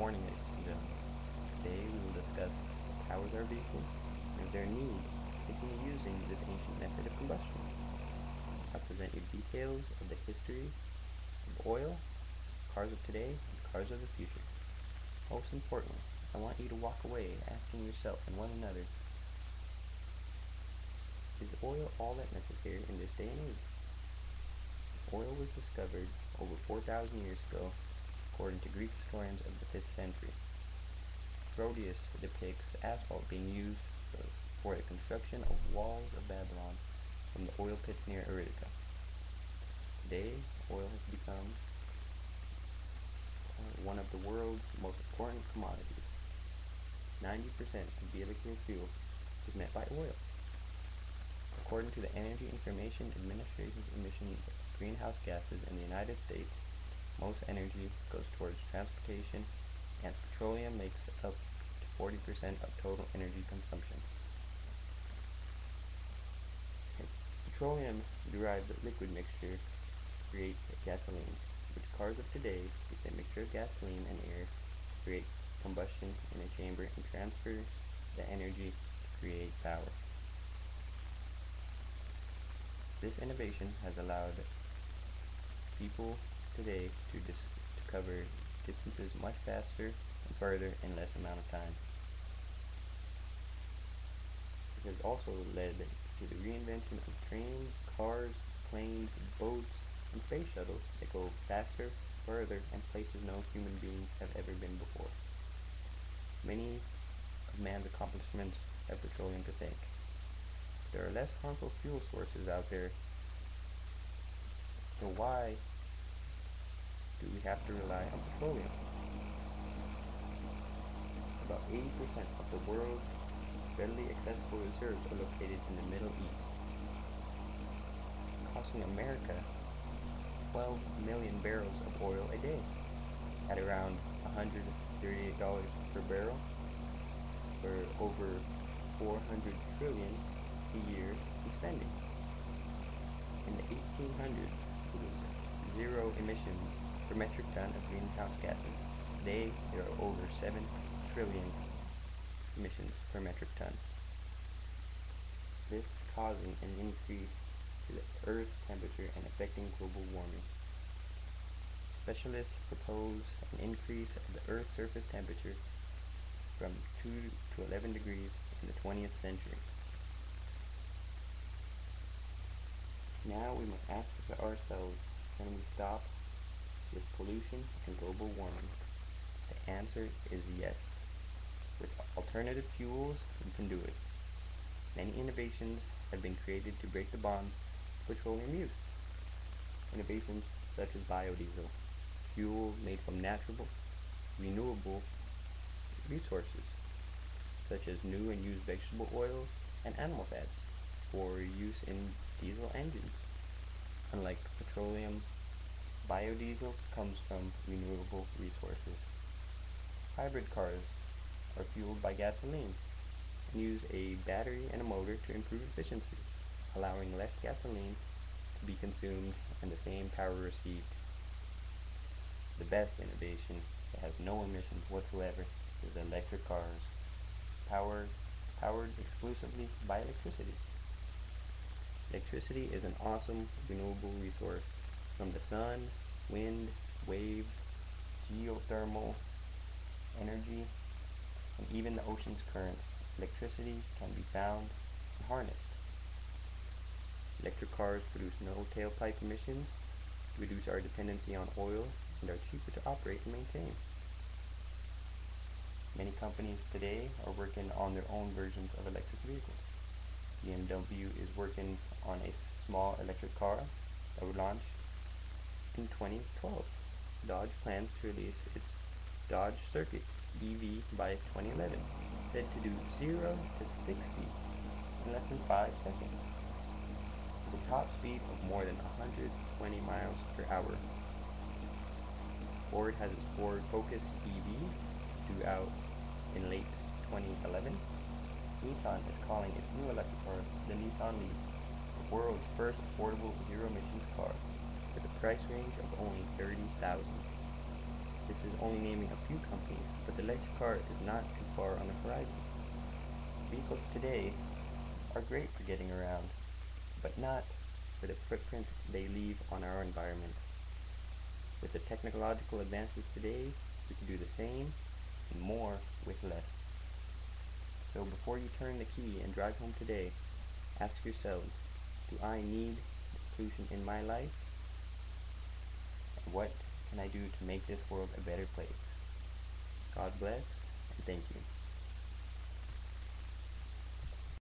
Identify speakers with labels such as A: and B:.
A: morning, ladies and gentlemen. Today we will discuss what powers our vehicles and is there a need to continue using this ancient method of combustion. I'll present you details of the history of oil, cars of today, and cars of the future. Most importantly, I want you to walk away asking yourself and one another, is oil all that necessary in this day and age? Oil was discovered over 4,000 years ago, according to Greek historians of the 5th century. Rhodius depicts asphalt being used for the construction of walls of Babylon from the oil pits near Utica. Today, oil has become one of the world's most important commodities. 90% of vehicular fuel is met by oil. According to the Energy Information Administration's emissions of greenhouse gases in the United States, most energy goes towards transportation, and petroleum makes up to 40% of total energy consumption. Petroleum-derived liquid mixture creates gasoline, which cars of today use a mixture of gasoline and air to create combustion in a chamber and transfer the energy to create power. This innovation has allowed people today to cover distances much faster and further in less amount of time. It has also led to the reinvention of trains, cars, planes, boats, and space shuttles that go faster, further, and places no human beings have ever been before. Many of man's accomplishments have petroleum to thank. There are less harmful fuel sources out there, so why do we have to rely on petroleum? About 80% of the world's readily accessible reserves are located in the Middle East, costing America 12 million barrels of oil a day at around $138 per barrel for over 400 trillion a year in spending. In the 1800s, it was zero emissions per metric ton of greenhouse gases. Today, there are over 7 trillion emissions per metric ton. This causing an increase to the Earth's temperature and affecting global warming. Specialists propose an increase of the Earth's surface temperature from 2 to 11 degrees in the 20th century. Now we must ask ourselves, can we stop this pollution and global warming? The answer is yes. With alternative fuels, we can do it. Many innovations have been created to break the bonds of petroleum use. Innovations such as biodiesel, fuel made from natural, renewable resources, such as new and used vegetable oils and animal fats for use in diesel engines. Unlike petroleum, biodiesel comes from renewable resources. Hybrid cars are fueled by gasoline and use a battery and a motor to improve efficiency, allowing less gasoline to be consumed and the same power received. The best innovation that has no emissions whatsoever is electric cars, powered exclusively by electricity. Electricity is an awesome renewable resource from the sun, wind, waves, geothermal energy, and even the ocean's currents. Electricity can be found and harnessed. Electric cars produce no tailpipe emissions, reduce our dependency on oil, and are cheaper to operate and maintain. Many companies today are working on their own versions of electric vehicles. BMW is working on a small electric car that will launch in 2012. Dodge plans to release its Dodge Circuit EV by 2011, said to do 0 to 60 in less than 5 seconds, with a top speed of more than 120 miles per hour. Ford has its Ford Focus EV due out in late 2011. Nissan is calling its new electric car the Nissan Leaf, the world's first affordable zero-emissions car, with a price range of only $30,000. This is only naming a few companies, but the electric car is not too far on the horizon. Vehicles today are great for getting around, but not for the footprint they leave on our environment. With the technological advances today, we can do the same and more with less. So before you turn the key and drive home today, ask yourselves, do I need pollution in my life? And what can I do to make this world a better place? God bless, and thank you.